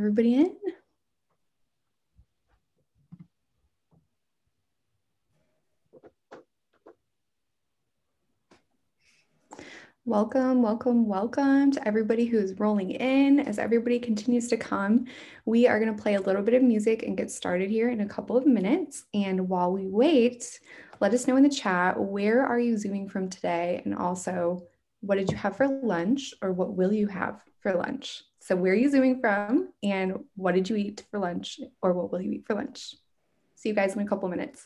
Everybody in? Welcome, welcome, welcome to everybody who's rolling in. As everybody continues to come, we are going to play a little bit of music and get started here in a couple of minutes. And while we wait, let us know in the chat, where are you Zooming from today? And also, what did you have for lunch, or what will you have for lunch? So where are you Zooming from, and what did you eat for lunch, or what will you eat for lunch? See you guys in a couple minutes.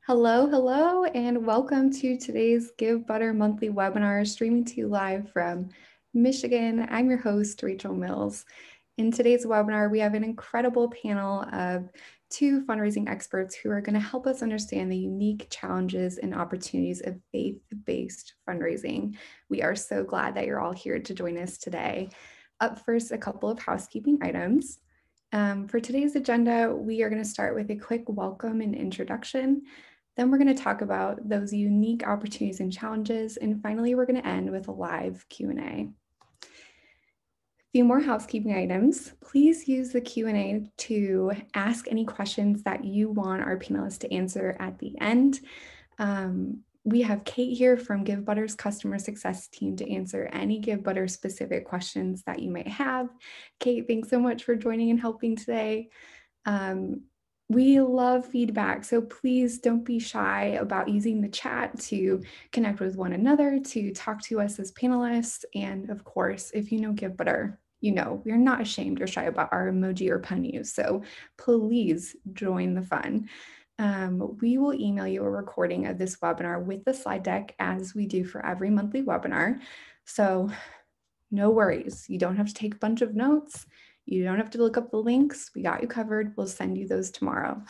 Hello, hello, and welcome to today's Givebutter monthly webinar, streaming to you live from Michigan. I'm your host, Rachel Mills. In today's webinar, we have an incredible panel of two fundraising experts who are going to help us understand the unique challenges and opportunities of faith-based fundraising. We are so glad that you're all here to join us today. Up first, a couple of housekeeping items. For today's agenda, we are going to start with a quick welcome and introduction. Then we're going to talk about those unique opportunities and challenges. And finally, we're going to end with a live Q&A. A few more housekeeping items. Please use the Q&A to ask any questions that you want our panelists to answer at the end. We have Kate here from Givebutter's customer success team to answer any Givebutter specific questions that you may have. Kate, thanks so much for joining and helping today. We love feedback, so please don't be shy about using the chat to connect with one another, to talk to us as panelists. And of course, if you know Givebutter, you know we're not ashamed or shy about our emoji or pun use, so please join the fun. We will email you a recording of this webinar with the slide deck, as we do for every monthly webinar. So no worries, you don't have to take a bunch of notes. You don't have to look up the links. We got you covered. We'll send you those tomorrow.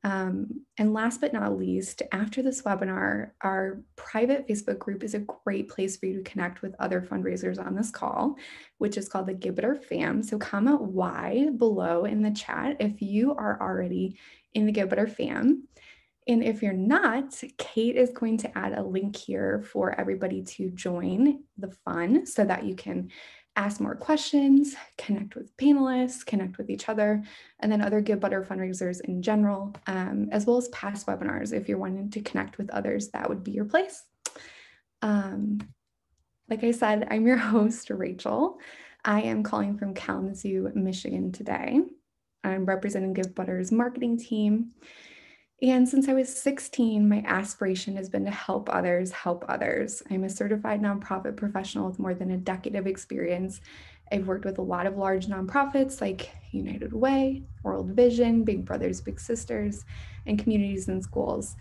And last but not least, after this webinar, our private Facebook group is a great place for you to connect with other fundraisers on this call, which is called the Givebutter Fam. So comment Y below in the chat if you are already in the Givebutter Fam. And if you're not, Kate is going to add a link here for everybody to join the fun so that you can ask more questions, connect with panelists, connect with each other, and then other Givebutter fundraisers in general, as well as past webinars. If you're wanting to connect with others, that would be your place. Like I said, I'm your host, Rachel. I am calling from Kalamazoo, Michigan today. I'm representing Givebutter's marketing team. And since I was 16, my aspiration has been to help others help others. I'm a certified nonprofit professional with more than a decade of experience. I've worked with a lot of large nonprofits like United Way, World Vision, Big Brothers Big Sisters, and communities and schools.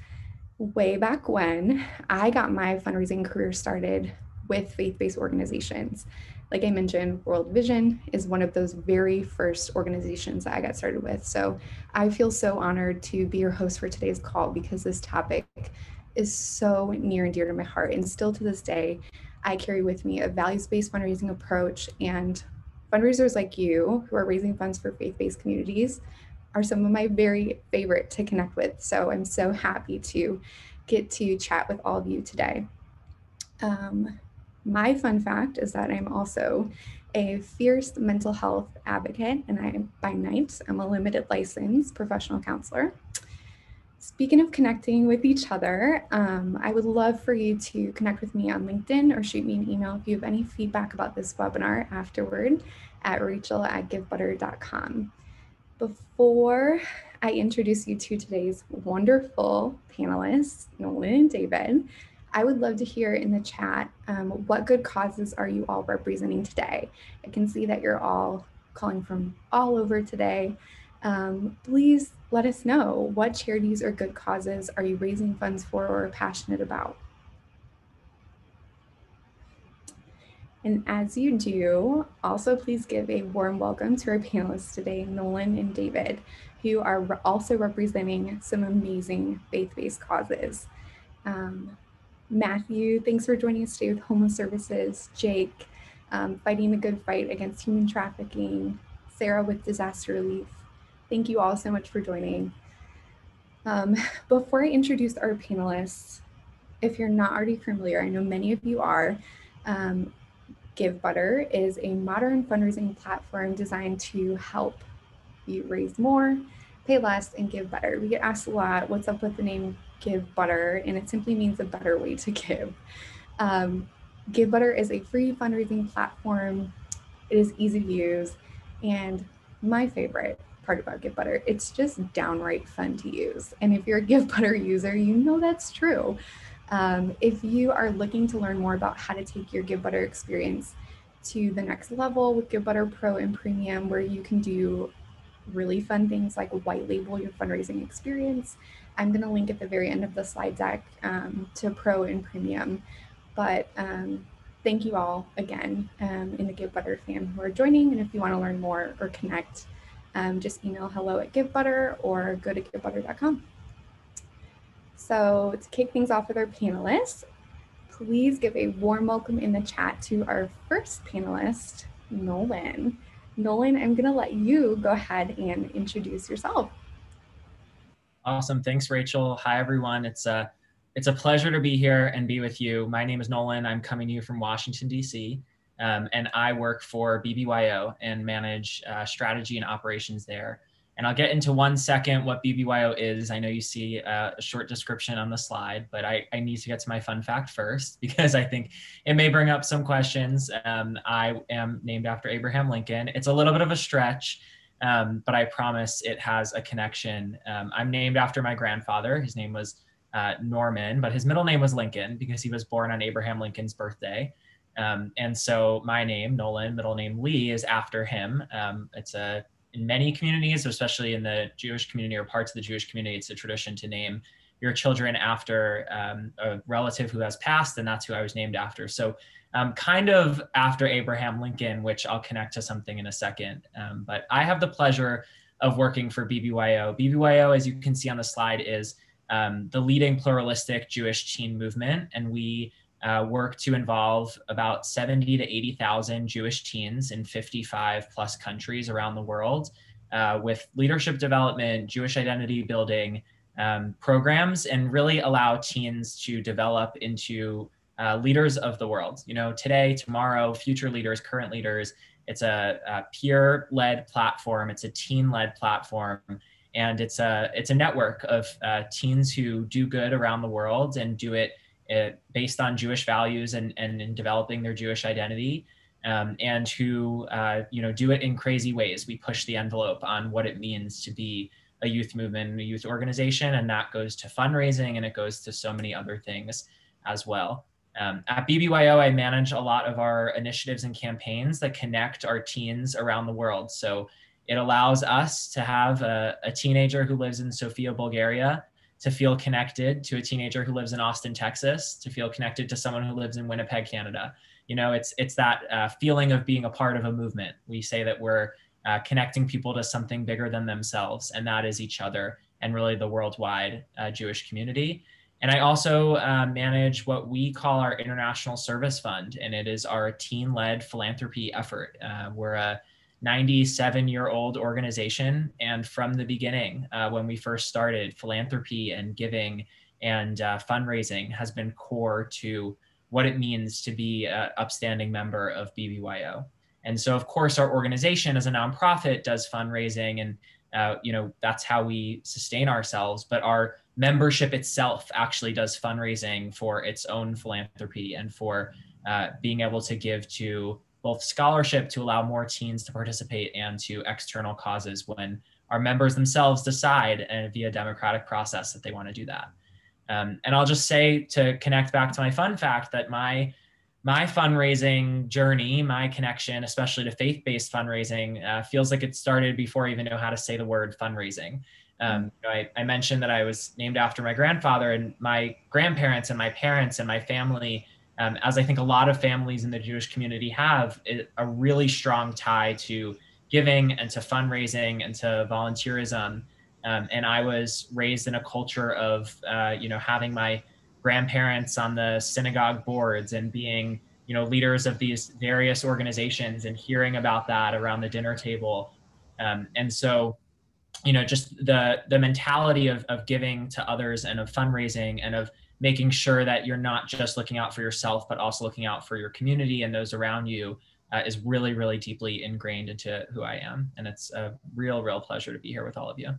Way back when, I got my fundraising career started with faith-based organizations. Like I mentioned, World Vision is one of those very first organizations that I got started with. So I feel so honored to be your host for today's call because this topic is so near and dear to my heart. And still to this day, I carry with me a values-based fundraising approach, and fundraisers like you who are raising funds for faith-based communities are some of my very favorite to connect with. So I'm so happy to get to chat with all of you today. My fun fact is that I'm also a fierce mental health advocate, and by night, I'm a limited license professional counselor. Speaking of connecting with each other, I would love for you to connect with me on LinkedIn or shoot me an email if you have any feedback about this webinar afterward at rachel@givebutter.com. Before I introduce you to today's wonderful panelists, Nolan and David, I would love to hear in the chat, what good causes are you all representing today? I can see that you're all calling from all over today. Please let us know, what charities or good causes are you raising funds for or passionate about? And as you do, also please give a warm welcome to our panelists today, Nolan and David, who are also representing some amazing faith-based causes. Matthew, thanks for joining us today with Homeless Services. Jake, fighting the good fight against human trafficking. Sarah with disaster relief. Thank you all so much for joining. Before I introduce our panelists, if you're not already familiar, I know many of you are, Givebutter is a modern fundraising platform designed to help you raise more, pay less, and give better. We get asked a lot, what's up with the name Givebutter? And it simply means a better way to give. Givebutter is a free fundraising platform. It is easy to use. And my favorite part about Givebutter, it's just downright fun to use. And if you're a Givebutter user, you know that's true. If you are looking to learn more about how to take your Givebutter experience to the next level with Givebutter Pro and Premium, where you can do really fun things like white label your fundraising experience, I'm going to link at the very end of the slide deck to Pro and Premium. But thank you all again in the Givebutter fam who are joining. And if you want to learn more or connect, just email hello@Givebutter or go to givebutter.com. So to kick things off with our panelists, please give a warm welcome in the chat to our first panelist, Nolan. Nolan, I'm going to let you go ahead and introduce yourself. Awesome. Thanks, Rachel. Hi, everyone. It's a pleasure to be here and be with you. My name is Nolan. I'm coming to you from Washington, D.C., and I work for BBYO and manage strategy and operations there. And I'll get into 1 second what BBYO is. I know you see a short description on the slide, but I need to get to my fun fact first because I think it may bring up some questions. I am named after Abraham Lincoln. It's a little bit of a stretch, but I promise it has a connection. I'm named after my grandfather. His name was Norman, but his middle name was Lincoln because he was born on Abraham Lincoln's birthday. And so my name, Nolan, middle name Lee, is after him. In many communities, especially in the Jewish community or parts of the Jewish community, it's a tradition to name your children after a relative who has passed, and that's who I was named after. So kind of after Abraham Lincoln, which I'll connect to something in a second. But I have the pleasure of working for BBYO. BBYO, as you can see on the slide, is the leading pluralistic Jewish teen movement, and we work to involve about 70 to 80,000 Jewish teens in 55 plus countries around the world with leadership development, Jewish identity building programs, and really allow teens to develop into leaders of the world. You know, today, tomorrow, future leaders, current leaders. It's a peer-led platform. It's a teen-led platform. And it's a network of teens who do good around the world and do it based on Jewish values and in developing their Jewish identity, and who do it in crazy ways. We push the envelope on what it means to be a youth movement and a youth organization, and that goes to fundraising and it goes to so many other things as well. At BBYO, I manage a lot of our initiatives and campaigns that connect our teens around the world. So it allows us to have a teenager who lives in Sofia, Bulgaria, to feel connected to a teenager who lives in Austin, Texas, to feel connected to someone who lives in Winnipeg, Canada. You know, it's that feeling of being a part of a movement. We say that we're connecting people to something bigger than themselves, and that is each other and really the worldwide Jewish community. And I also manage what we call our International Service Fund, and it is our teen-led philanthropy effort. We're a 97-year-old organization, and from the beginning, when we first started, philanthropy and giving and fundraising has been core to what it means to be an upstanding member of BBYO. And so, of course, our organization as a nonprofit does fundraising, and you know, that's how we sustain ourselves. But our membership itself actually does fundraising for its own philanthropy and for being able to give to both scholarship to allow more teens to participate and to external causes when our members themselves decide and via democratic process that they want to do that. And I'll just say, to connect back to my fun fact, that my fundraising journey, my connection, especially to faith-based fundraising, feels like it started before I even know how to say the word fundraising. I mentioned that I was named after my grandfather, and my grandparents and my parents and my family, as I think a lot of families in the Jewish community have, a really strong tie to giving and to fundraising and to volunteerism. And I was raised in a culture of, having my grandparents on the synagogue boards and being, leaders of these various organizations and hearing about that around the dinner table. And so, just the mentality of giving to others and of fundraising and of making sure that you're not just looking out for yourself, but also looking out for your community and those around you is really, really deeply ingrained into who I am. And it's a real, real pleasure to be here with all of you.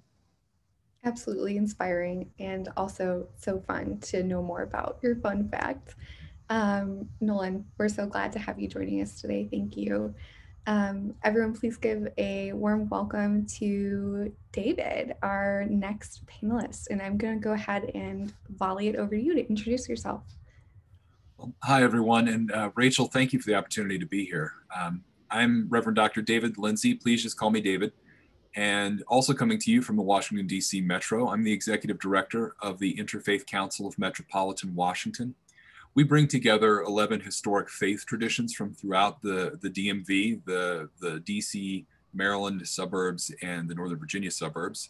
Absolutely inspiring, and also so fun to know more about your fun fact. Nolan, we're so glad to have you joining us today. Thank you. Everyone, please give a warm welcome to David, our next panelist. And I'm going to go ahead and volley it over to you to introduce yourself. Well, hi, everyone. And Rachel, thank you for the opportunity to be here. I'm Reverend Dr. David Lindsey. Please just call me David. And also coming to you from the Washington, D.C. Metro, I'm the Executive Director of the Interfaith Council of Metropolitan Washington. We bring together 11 historic faith traditions from throughout the DMV, the D.C., Maryland suburbs, and the Northern Virginia suburbs.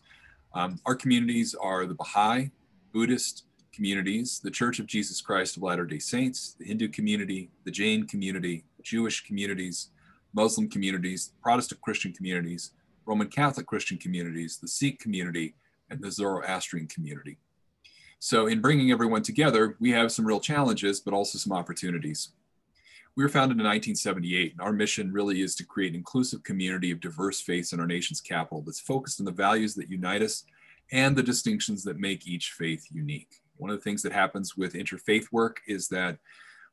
Our communities are the Baha'i, Buddhist communities, the Church of Jesus Christ of Latter-day Saints, the Hindu community, the Jain community, Jewish communities, Muslim communities, Protestant Christian communities, Roman Catholic Christian communities, the Sikh community, and the Zoroastrian community. So in bringing everyone together, we have some real challenges, but also some opportunities. We were founded in 1978, and our mission really is to create an inclusive community of diverse faiths in our nation's capital that's focused on the values that unite us and the distinctions that make each faith unique. One of the things that happens with interfaith work is that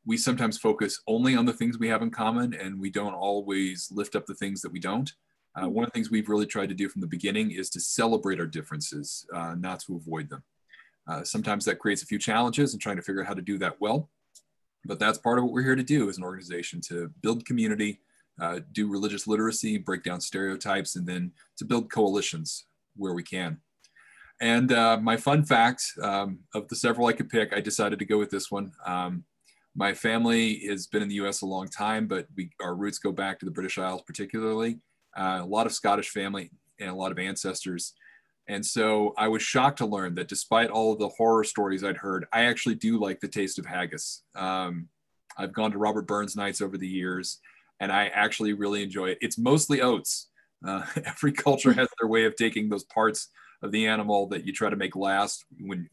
we sometimes focus only on the things we have in common, and we don't always lift up the things that we don't. One of the things we've really tried to do from the beginning is to celebrate our differences, not to avoid them. Sometimes that creates a few challenges in trying to figure out how to do that well, but that's part of what we're here to do as an organization, to build community, do religious literacy, break down stereotypes, and then to build coalitions where we can. And my fun fact, of the several I could pick, I decided to go with this one. My family has been in the US a long time, but our roots go back to the British Isles particularly. A lot of Scottish family and a lot of ancestors. And so I was shocked to learn that despite all of the horror stories I'd heard, I actually do like the taste of haggis. I've gone to Robert Burns nights over the years, and I actually really enjoy it. It's mostly oats. Every culture has their way of taking those parts of the animal that you try to make last when,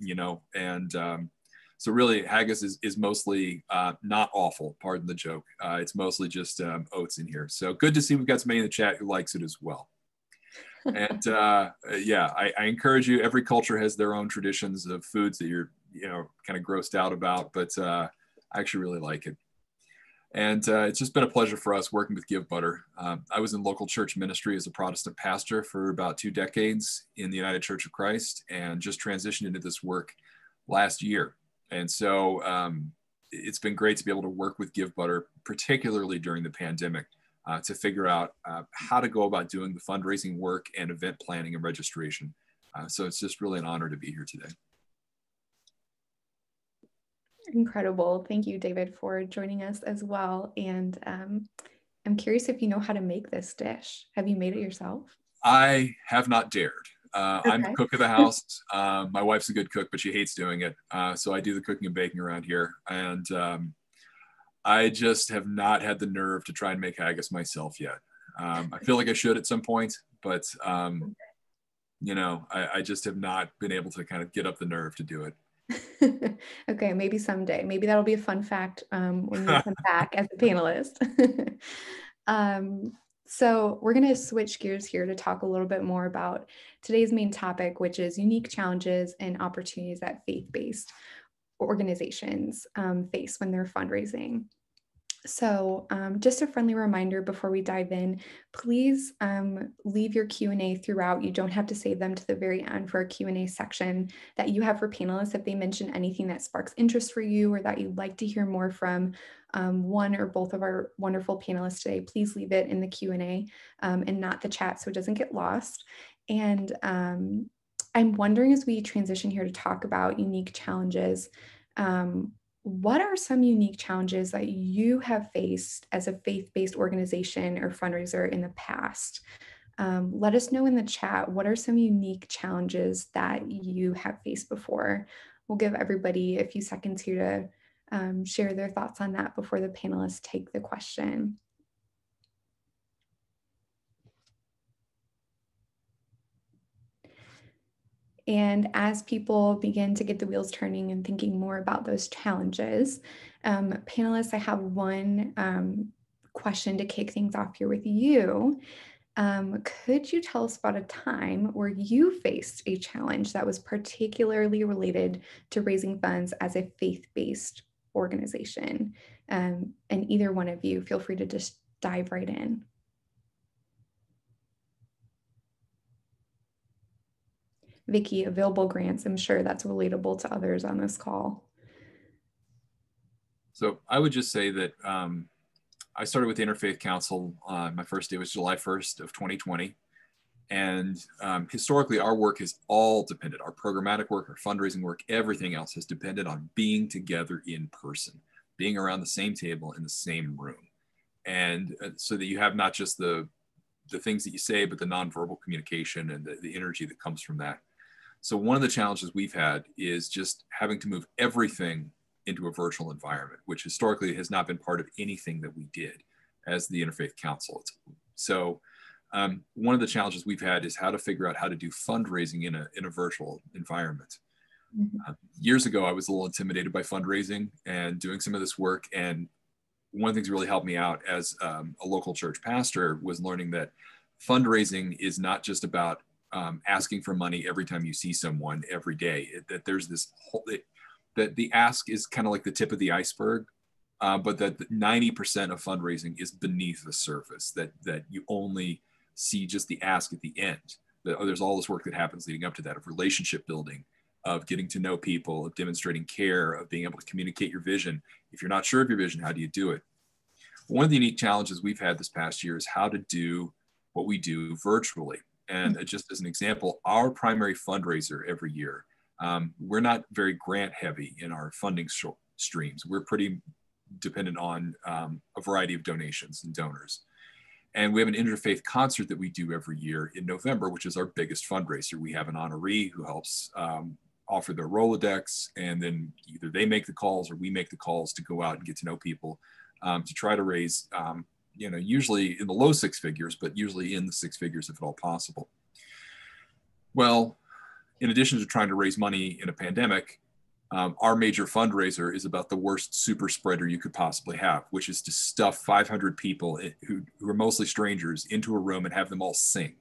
so really haggis is mostly not awful, pardon the joke. It's mostly just oats in here. So good to see we've got somebody in the chat who likes it as well. And I encourage you, every culture has their own traditions of foods that you're, kind of grossed out about, but I actually really like it. And it's just been a pleasure for us working with Givebutter. I was in local church ministry as a Protestant pastor for about 2 decades in the United Church of Christ, and just transitioned into this work last year. And so it's been great to be able to work with Givebutter, particularly during the pandemic, to figure out how to go about doing the fundraising work and event planning and registration. So it's just really an honor to be here today. Incredible. Thank you, David, for joining us as well. And I'm curious if you know how to make this dish. Have you made it yourself? I have not dared. Okay. I'm the cook of the house. My wife's a good cook, but she hates doing it. So I do the cooking and baking around here. And I just have not had the nerve to try and make haggis myself yet. I feel like I should at some point, but you know, I just have not been able to kind of get up the nerve to do it. Okay, maybe someday. Maybe that'll be a fun fact when you come back as a panelist. So we're going to switch gears here to talk a little bit more about today's main topic, which is unique challenges and opportunities that faith-based organizations face when they're fundraising. So just a friendly reminder before we dive in, please leave your Q&A throughout. You don't have to save them to the very end for a Q&A section that you have for panelists. If they mention anything that sparks interest for you or that you'd like to hear more from one or both of our wonderful panelists today, please leave it in the Q&A and not the chat so it doesn't get lost. And I'm wondering, as we transition here to talk about unique challenges, what are some unique challenges that you have faced as a faith-based organization or fundraiser in the past? Let us know in the chat, what are some unique challenges that you have faced before? We'll give everybody a few seconds here to share their thoughts on that before the panelists take the question. And as people begin to get the wheels turning and thinking more about those challenges, panelists, I have one question to kick things off here with you. Could you tell us about a time where you faced a challenge that was particularly related to raising funds as a faith-based organization? And either one of you, feel free to just dive right in. Vicki, available grants, I'm sure that's relatable to others on this call. So I would just say that I started with the Interfaith Council. My first day was July 1st of 2020. And historically, our work has all depended, our programmatic work, our fundraising work, everything else has depended on being together in person, being around the same table in the same room. And so that you have not just the things that you say, but the nonverbal communication and the energy that comes from that. So one of the challenges we've had is just having to move everything into a virtual environment, which historically has not been part of anything that we did as the Interfaith Council. So one of the challenges we've had is how to figure out how to do fundraising in a virtual environment. Mm-hmm. Years ago, I was a little intimidated by fundraising and doing some of this work. And one of the things that really helped me out as a local church pastor was learning that fundraising is not just about asking for money every time you see someone every day. That there's this whole, that the ask is kind of like the tip of the iceberg, but that 90% of fundraising is beneath the surface. That you only see just the ask at the end. There's all this work that happens leading up to that, of relationship building, of getting to know people, of demonstrating care, of being able to communicate your vision. If you're not sure of your vision, how do you do it? One of the unique challenges we've had this past year is how to do what we do virtually. And just as an example, our primary fundraiser every year, we're not very grant heavy in our funding streams. We're pretty dependent on a variety of donations and donors. And we have an interfaith concert that we do every year in November, which is our biggest fundraiser. We have an honoree who helps offer their Rolodex, and then either they make the calls or we make the calls to go out and get to know people to try to raise usually in the low 6 figures, but usually in the 6 figures if at all possible. Well, in addition to trying to raise money in a pandemic, our major fundraiser is about the worst super spreader you could possibly have, which is to stuff 500 people who are mostly strangers into a room and have them all sing.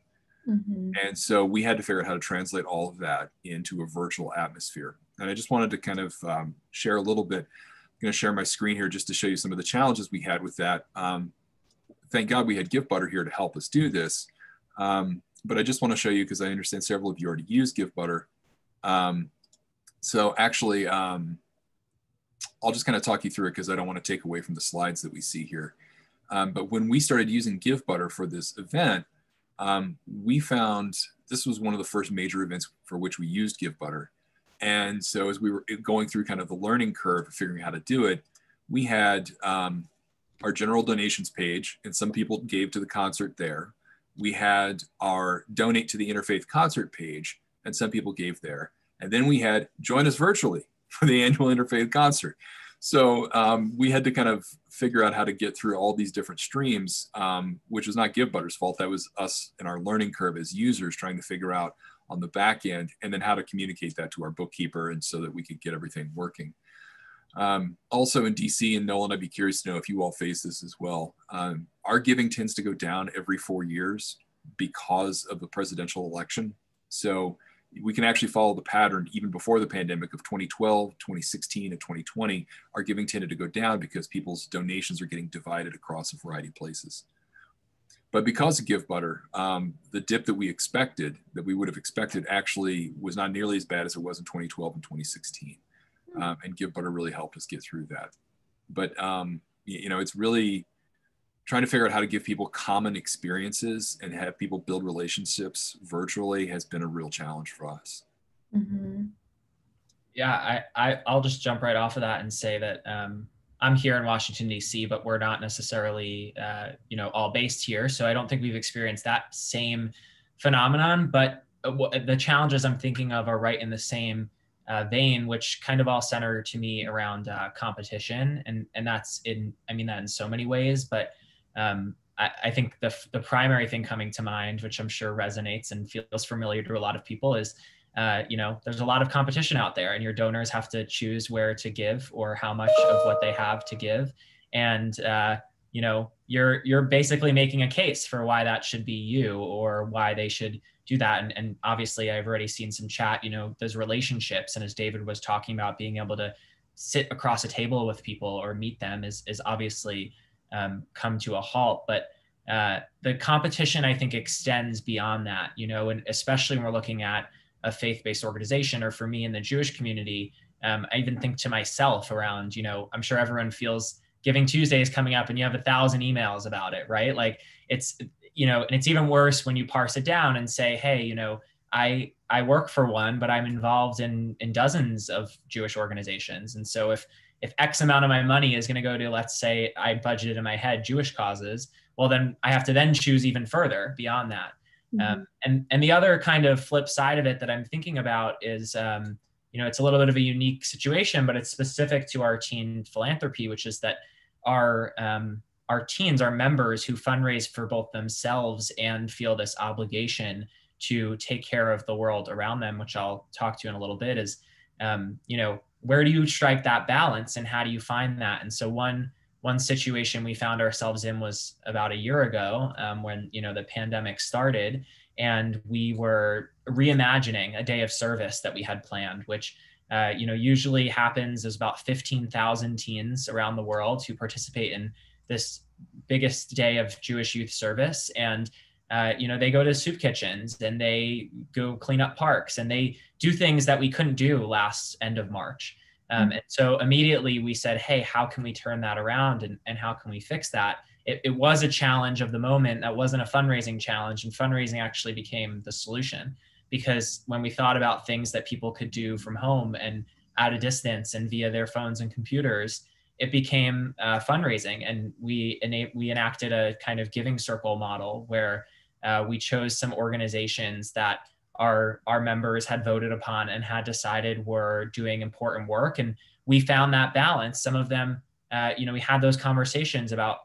Mm-hmm. And so we had to figure out how to translate all of that into a virtual atmosphere. And I just wanted to kind of share a little bit. going to share my screen here just to show you some of the challenges we had with that. Thank God we had Givebutter here to help us do this. But I just want to show you, because I understand several of you already use Givebutter. So actually, I'll just kind of talk you through it because I don't want to take away from the slides that we see here. But when we started using Givebutter for this event, we found this was one of the first major events for which we used Givebutter. And so as we were going through kind of the learning curve of figuring out how to do it, we had our general donations page, and some people gave to the concert there. We had our donate to the Interfaith concert page, and some people gave there. And then we had join us virtually for the annual Interfaith concert. So we had to kind of figure out how to get through all these different streams, which was not Givebutter's fault. That was us and our learning curve as users trying to figure out on the back end, and then how to communicate that to our bookkeeper, and so that we could get everything working. Also in DC, and Nolan, I'd be curious to know if you all face this as well. Our giving tends to go down every 4 years because of the presidential election. So we can actually follow the pattern even before the pandemic of 2012, 2016, and 2020. Our giving tended to go down because people's donations are getting divided across a variety of places. But because of Givebutter, the dip that we expected, that we would have expected, actually was not nearly as bad as it was in 2012 and 2016. And Givebutter really helped us get through that. But you know, it's really trying to figure out how to give people common experiences and have people build relationships virtually has been a real challenge for us. Mm-hmm. Yeah, I'll just jump right off of that and say that I'm here in Washington, D.C., but we're not necessarily, you know, all based here. So I don't think we've experienced that same phenomenon, but the challenges I'm thinking of are right in the same vein, which kind of all center to me around competition. And that's I mean that in so many ways, but I think the primary thing coming to mind, which I'm sure resonates and feels familiar to a lot of people, is you know, there's a lot of competition out there, and your donors have to choose where to give or how much of what they have to give. And you know, you're basically making a case for why that should be you, or why they should do that. And obviously I've already seen some chat, you know, those relationships. And as David was talking about, being able to sit across a table with people or meet them is obviously come to a halt. But the competition, I think, extends beyond that, you know, and especially when we're looking at a faith-based organization, or for me in the Jewish community, I even think to myself around, you know, I'm sure everyone feels Giving Tuesday is coming up and you have 1,000 emails about it, right? Like it's, you know, and it's even worse when you parse it down and say, hey, you know, I work for one, but I'm involved in dozens of Jewish organizations. And so if X amount of my money is going to go to, let's say I budgeted in my head Jewish causes, well, then I have to then choose even further beyond that. Mm-hmm. And the other kind of flip side of it that I'm thinking about is, you know, it's a little bit of a unique situation, but it's specific to our teen philanthropy, which is that our teens, our members who fundraise for both themselves and feel this obligation to take care of the world around them, which I'll talk to in a little bit, is, you know, where do you strike that balance and how do you find that? And so one situation we found ourselves in was about a year ago, when, you know, the pandemic started, and we were reimagining a day of service that we had planned, which, you know, usually happens. There's about 15,000 teens around the world who participate in this biggest day of Jewish youth service. And, you know, they go to soup kitchens and they go clean up parks and they do things that we couldn't do last end of March. And so immediately we said, hey, how can we turn that around and how can we fix that? It was a challenge of the moment. That wasn't a fundraising challenge, and fundraising actually became the solution, because when we thought about things that people could do from home and at a distance and via their phones and computers, it became fundraising. And we enacted a kind of giving circle model where we chose some organizations that our members had voted upon and had decided were doing important work. And we found that balance. Some of them, you know, we had those conversations about,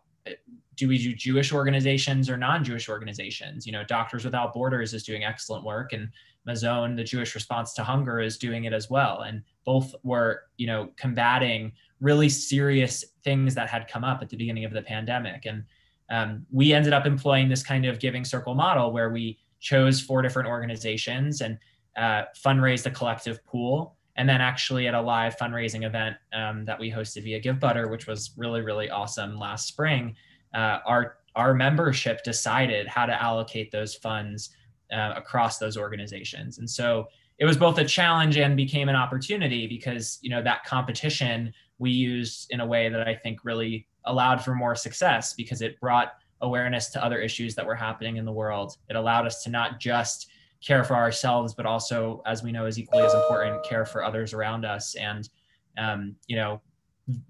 do we do Jewish organizations or non-Jewish organizations? You know, Doctors Without Borders is doing excellent work, and Mazon, the Jewish Response to Hunger, is doing it as well. And both were, you know, combating really serious things that had come up at the beginning of the pandemic. And we ended up employing this kind of giving circle model where we chose 4 different organizations and fundraised a collective pool. And then actually at a live fundraising event that we hosted via Givebutter, which was really, really awesome last spring, our membership decided how to allocate those funds across those organizations. And so it was both a challenge and became an opportunity because, that competition we used in a way that I think really allowed for more success because it brought awareness to other issues that were happening in the world. It allowed us to not just care for ourselves, but also, as we know, is equally as important, care for others around us. And,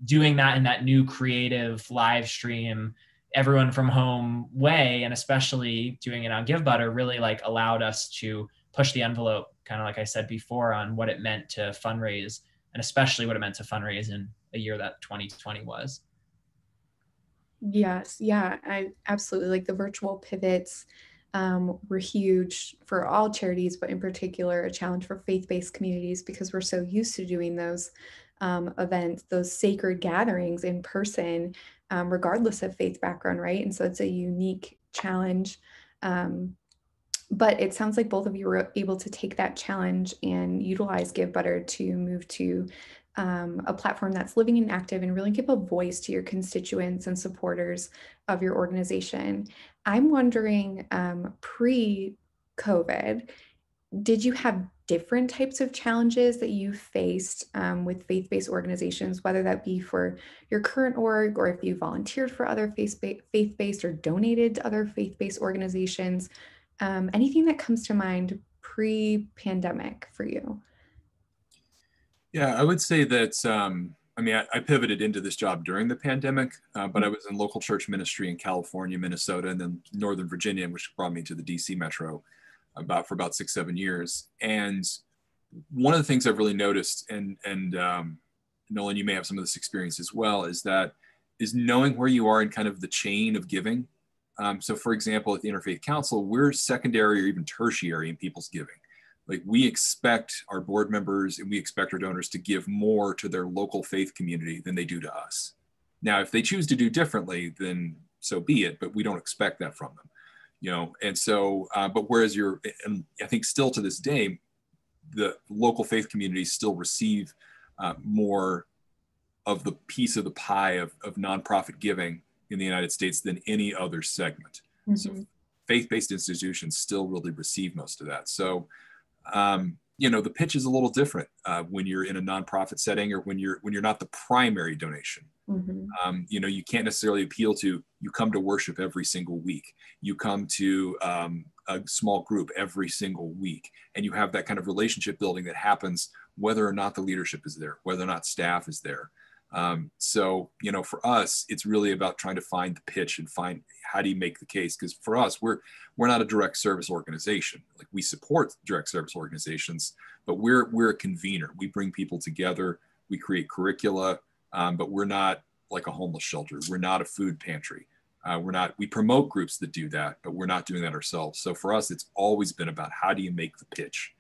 doing that in that new creative live stream, everyone from home way, and especially doing it on Givebutter really allowed us to push the envelope, kind of like I said before, on what it meant to fundraise, and especially what it meant to fundraise in a year that 2020 was. Yes, yeah, I absolutely. The virtual pivots were huge for all charities, but in particular a challenge for faith-based communities because we're so used to doing those events, those sacred gatherings in person, regardless of faith background, right? And so it's a unique challenge. But it sounds like both of you were able to take that challenge and utilize Givebutter to move to a platform that's living and active and really give a voice to your constituents and supporters of your organization. I'm wondering, pre-COVID, did you have different types of challenges that you faced with faith-based organizations, whether that be for your current org or if you volunteered for other faith-based or donated to other faith-based organizations? Anything that comes to mind pre-pandemic for you? Yeah, I would say that, I pivoted into this job during the pandemic, but I was in local church ministry in California, Minnesota, and then Northern Virginia, which brought me to the DC Metro for about 6-7 years. And one of the things I've really noticed, and Nolan, you may have some of this experience as well, is knowing where you are in kind of the chain of giving. So for example, at the Interfaith Council, we're secondary or even tertiary in people's giving. We expect our board members and we expect our donors to give more to their local faith community than they do to us. Now, if they choose to do differently, then so be it, but we don't expect that from them, And so, but whereas and I think still to this day, the local faith communities still receive more of the piece of the pie of nonprofit giving in the United States than any other segment. Mm-hmm. So faith-based institutions still really receive most of that. So, the pitch is a little different when you're in a nonprofit setting or when you're not the primary donation. Mm-hmm. You can't necessarily appeal to, you come to worship every single week. You come to a small group every single week, and you have that kind of relationship building that happens whether or not the leadership is there, whether or not staff is there. So, for us, it's really about trying to find the pitch and find how do you make the case? Because for us, we're not a direct service organization. We support direct service organizations, but we're a convener. We bring people together. We create curricula, but we're not like a homeless shelter. We're not a food pantry. We promote groups that do that, but we're not doing that ourselves. So for us, it's always been about how do you make the pitch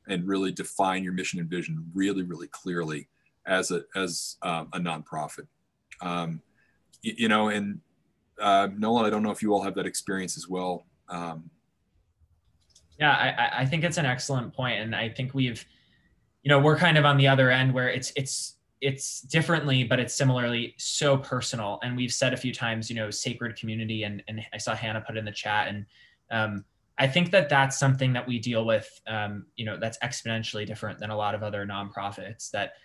and really define your mission and vision really, really clearly as a nonprofit. Nolan, I don't know if you all have that experience as well. Yeah, I think it's an excellent point. And I think we're kind of on the other end where it's differently, but it's similarly so personal. And we've said a few times, sacred community, and I saw Hannah put it in the chat. And I think that's something that we deal with, that's exponentially different than a lot of other nonprofits that,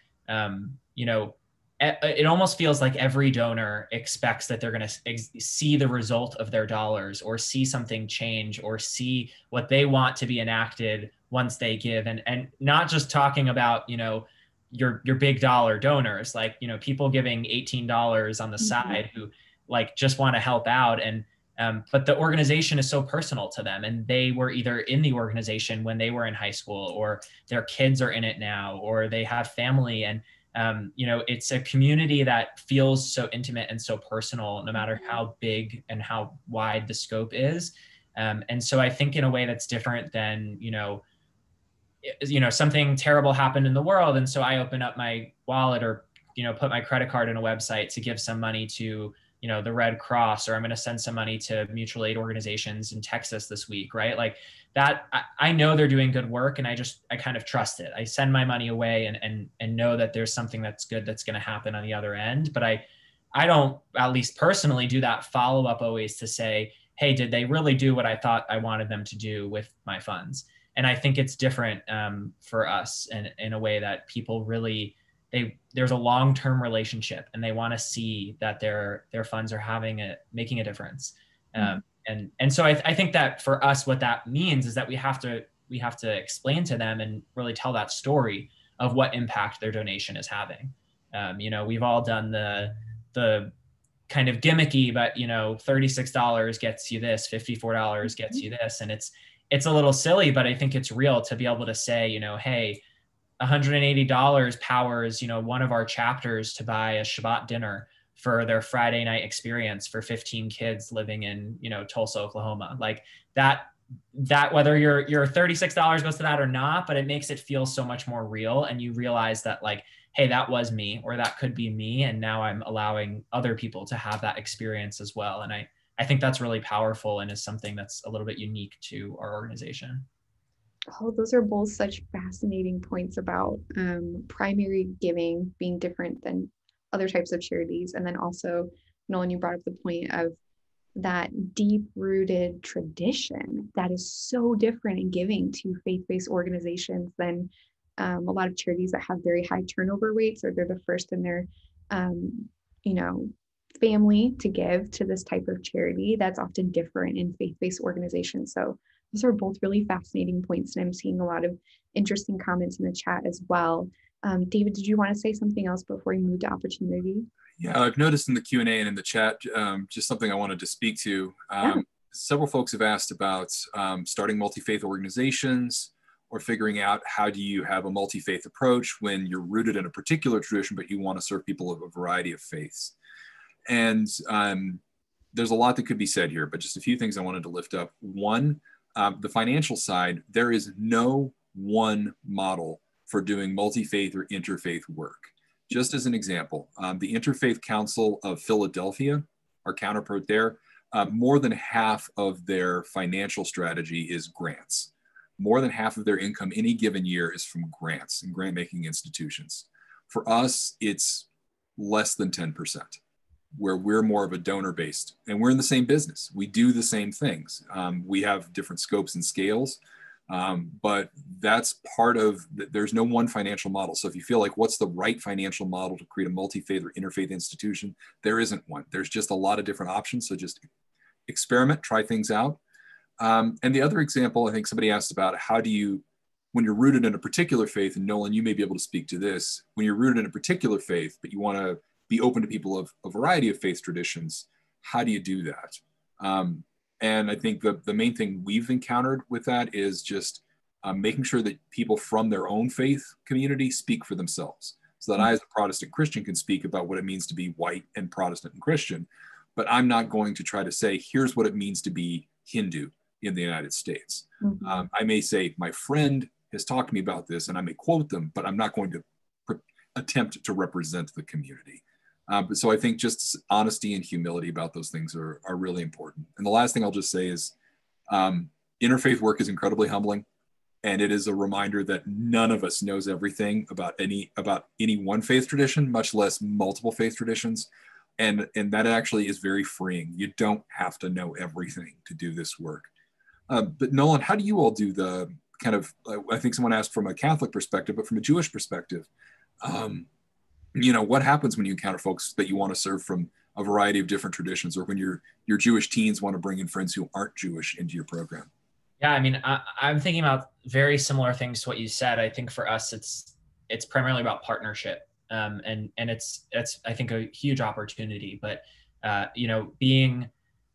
it almost feels like every donor expects that they're going to see the result of their dollars or see something change or see what they want to be enacted once they give. And not just talking about, your big dollar donors, people giving $18 on the side who just want to help out. And, but the organization is so personal to them, and they were either in the organization when they were in high school, or their kids are in it now, or they have family. And, it's a community that feels so intimate and so personal, no matter how big and how wide the scope is. And so I think in a way that's different than, something terrible happened in the world. And so I open up my wallet or, put my credit card in a website to give some money to the Red Cross, or I'm going to send some money to mutual aid organizations in Texas this week, right? Like that, I know they're doing good work, and I kind of trust it. I send my money away and know that there's something that's good that's going to happen on the other end. But I don't, at least personally, do that follow-up always to say, hey, did they really do what I thought I wanted them to do with my funds? And I think it's different for us in a way that people really, there's a long-term relationship, and they want to see that their funds are making a difference. And so I think that for us, what that means is that we have to explain to them and really tell that story of what impact their donation is having. We've all done the kind of gimmicky, but $36 gets you this, $54 gets you this, and it's a little silly, but I think it's real to be able to say, hey, $180 powers, one of our chapters to buy a Shabbat dinner for their Friday night experience for 15 kids living in, Tulsa, Oklahoma. Like that whether your $36 goes to that or not, but it makes it feel so much more real. And you realize that like, hey, that was me, or that could be me. And now I'm allowing other people to have that experience as well. And I think that's really powerful, and is something that's a little bit unique to our organization. Oh, those are both such fascinating points about primary giving being different than other types of charities. And then also, Nolan, you brought up the point of that deep-rooted tradition that is so different in giving to faith-based organizations than a lot of charities that have very high turnover rates, or they're the first in their family to give to this type of charity. That's often different in faith-based organizations. So those are both really fascinating points, and I'm seeing a lot of interesting comments in the chat as well. David, did you want to say something else before we move to opportunity? Yeah, I've noticed in the Q&A and in the chat, just something I wanted to speak to. Several folks have asked about starting multi-faith organizations, or figuring out how do you have a multi-faith approach when you're rooted in a particular tradition, but you want to serve people of a variety of faiths. And there's a lot that could be said here, but just a few things I wanted to lift up. One, the financial side, there is no one model for doing multi-faith or interfaith work. Just as an example, the Interfaith Council of Philadelphia, our counterpart there, more than half of their financial strategy is grants. More than half of their income any given year is from grants and grant-making institutions. For us, it's less than 10%, where we're more of a donor-based, and we're in the same business. We do the same things. We have different scopes and scales, but that's part of, there's no one financial model. So if you feel like what's the right financial model to create a multi-faith or interfaith institution, there isn't one. There's just a lot of different options. So just experiment, try things out. And the other example, I think somebody asked about, how do you, when you're rooted in a particular faith, and Nolan, you may be able to speak to this, when you're rooted in a particular faith, but you want to be open to people of a variety of faith traditions, how do you do that? And I think the main thing we've encountered with that is just making sure that people from their own faith community speak for themselves, so that I, as a Protestant Christian, can speak about what it means to be white and Protestant and Christian, but I'm not going to try to say, here's what it means to be Hindu in the United States. I may say, my friend has talked to me about this, and I may quote them, but I'm not going to attempt to represent the community. So I think just honesty and humility about those things are really important. And the last thing I'll just say is interfaith work is incredibly humbling. And it is a reminder that none of us knows everything about any one faith tradition, much less multiple faith traditions. And that actually is very freeing. You don't have to know everything to do this work. But Nolan, how do you all do the kind of, I think someone asked from a Catholic perspective, but from a Jewish perspective, what happens when you encounter folks that you want to serve from a variety of different traditions, or when your Jewish teens want to bring in friends who aren't Jewish into your program? Yeah, I mean, I'm thinking about very similar things to what you said. I think for us, it's primarily about partnership, and it's I think a huge opportunity. But being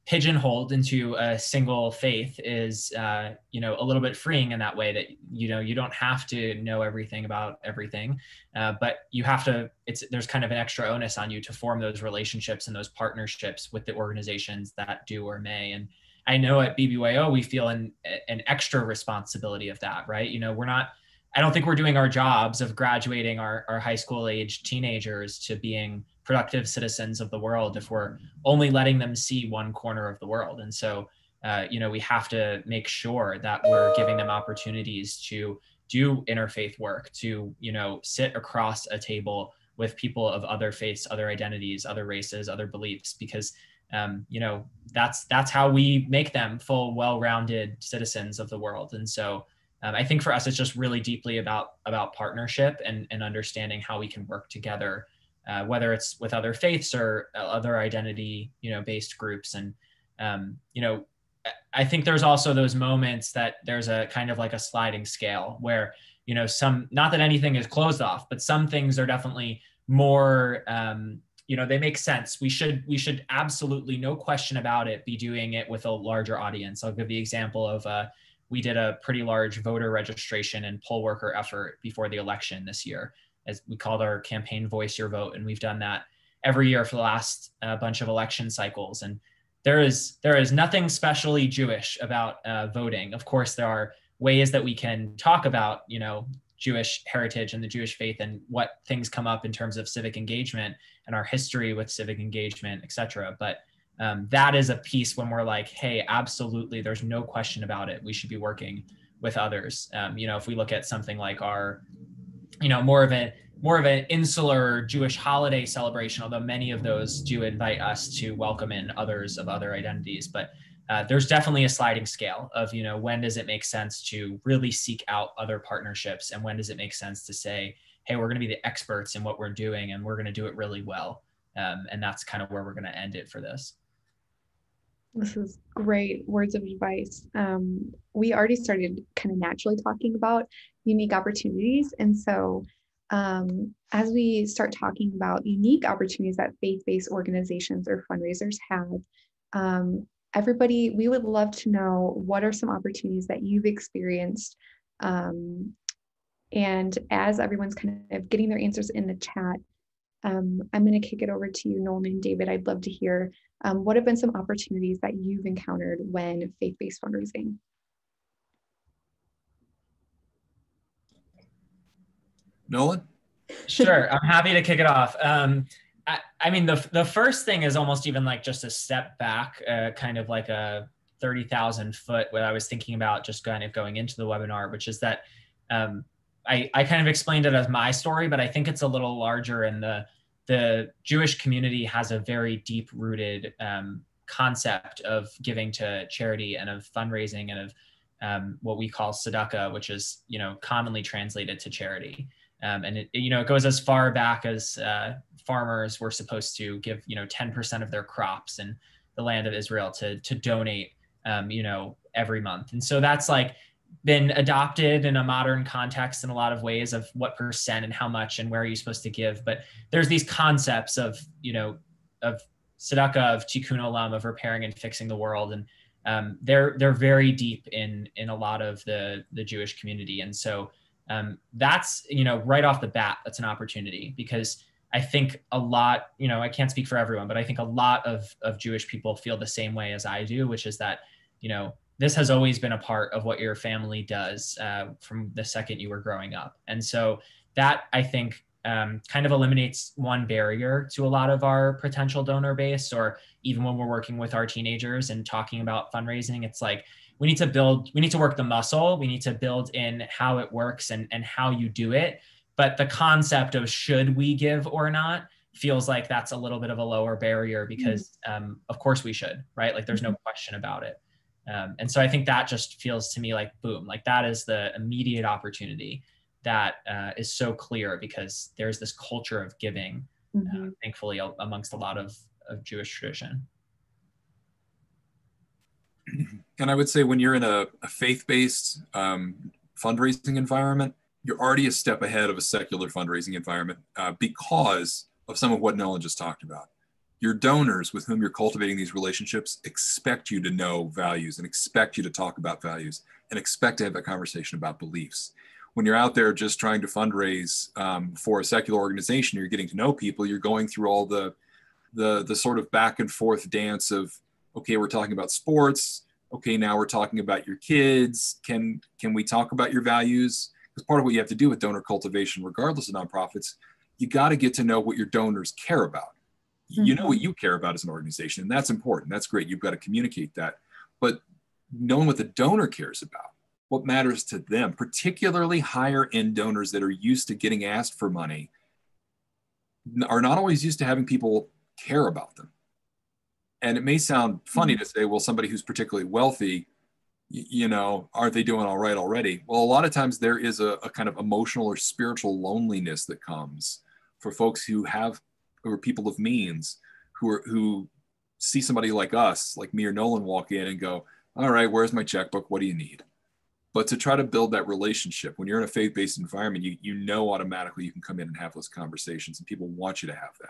pigeonholed into a single faith is a little bit freeing in that way, that you don't have to know everything about everything, but you have to. There's kind of an extra onus on you to form those relationships and those partnerships with the organizations that do or may. And I know at BBYO we feel an extra responsibility of that, right? I don't think we're doing our jobs of graduating our high school age teenagers to being productive citizens of the world if we're only letting them see one corner of the world. And so, we have to make sure that we're giving them opportunities to do interfaith work, to, sit across a table with people of other faiths, other identities, other races, other beliefs, because, that's how we make them full, well-rounded citizens of the world. And so I think for us, it's just really deeply about partnership and understanding how we can work together, whether it's with other faiths or other identity, based groups. And, I think there's also those moments that there's a kind of like a sliding scale where, not that anything is closed off, but some things are definitely more, they make sense. We should absolutely, no question about it, be doing it with a larger audience. I'll give the example of, we did a pretty large voter registration and poll worker effort before the election this year, as we called our campaign Voice Your Vote. And we've done that every year for the last bunch of election cycles. And there is nothing specially Jewish about voting. Of course, there are ways that we can talk about, Jewish heritage and the Jewish faith and what things come up in terms of civic engagement and our history with civic engagement, et cetera. But that is a piece when we're like, hey, absolutely, there's no question about it. We should be working with others. If we look at something like our, more of an insular Jewish holiday celebration, although many of those do invite us to welcome in others of other identities. But there's definitely a sliding scale of, when does it make sense to really seek out other partnerships, and when does it make sense to say, hey, we're going to be the experts in what we're doing and we're going to do it really well. And that's kind of where we're going to end it for this. This is great words of advice. We already started kind of naturally talking about unique opportunities. And so as we start talking about unique opportunities that faith-based organizations or fundraisers have, everybody, we would love to know, what are some opportunities that you've experienced? And as everyone's kind of getting their answers in the chat, I'm going to kick it over to you, Nolan and David. I'd love to hear what have been some opportunities that you've encountered when faith-based fundraising? Nolan? Sure, I'm happy to kick it off. I mean, the first thing is almost even like just a step back, kind of like a 30,000 foot, what I was thinking about just kind of going into the webinar, which is that I kind of explained it as my story, but I think it's a little larger, and the Jewish community has a very deep rooted concept of giving to charity and of fundraising and of what we call tzedakah, which is, commonly translated to charity. And it goes as far back as farmers were supposed to give, 10% of their crops in the land of Israel to donate, every month. And so that's like been adopted in a modern context in a lot of ways of what percent and how much and where are you supposed to give. But there's these concepts of, of tzedakah, of tikkun olam, of repairing and fixing the world. And they're very deep in a lot of the Jewish community. And so that's, right off the bat, that's an opportunity, because I think a lot, I can't speak for everyone, but I think a lot of Jewish people feel the same way as I do, which is that, this has always been a part of what your family does from the second you were growing up. And so that, I think, kind of eliminates one barrier to a lot of our potential donor base, or even when we're working with our teenagers and talking about fundraising, it's like, we need to work the muscle. We need to build in how it works and how you do it. But the concept of should we give or not feels like that's a little bit of a lower barrier, because of course we should, right? Like there's no question about it. And so I think that just feels to me like, boom, like that is the immediate opportunity that is so clear, because there's this culture of giving, thankfully, amongst a lot of Jewish tradition. And I would say when you're in a faith-based fundraising environment, you're already a step ahead of a secular fundraising environment because of some of what Nolan just talked about. Your donors with whom you're cultivating these relationships expect you to know values and expect you to talk about values and expect to have that conversation about beliefs. When you're out there just trying to fundraise for a secular organization, you're getting to know people, you're going through all the sort of back and forth dance of, okay, we're talking about sports. Okay, now we're talking about your kids. Can we talk about your values? Because part of what you have to do with donor cultivation, regardless of nonprofits, you got to get to know what your donors care about. You know what you care about as an organization, and that's important. That's great. You've got to communicate that. But knowing what the donor cares about, what matters to them, particularly higher end donors that are used to getting asked for money, are not always used to having people care about them. And it may sound funny to say, well, somebody who's particularly wealthy, aren't they doing all right already? Well, a lot of times there is a kind of emotional or spiritual loneliness that comes for folks who are people of means, who see somebody like us, like me or Nolan, walk in and go, all right, where's my checkbook? What do you need? But to try to build that relationship, when you're in a faith-based environment, you know automatically you can come in and have those conversations, and people want you to have that.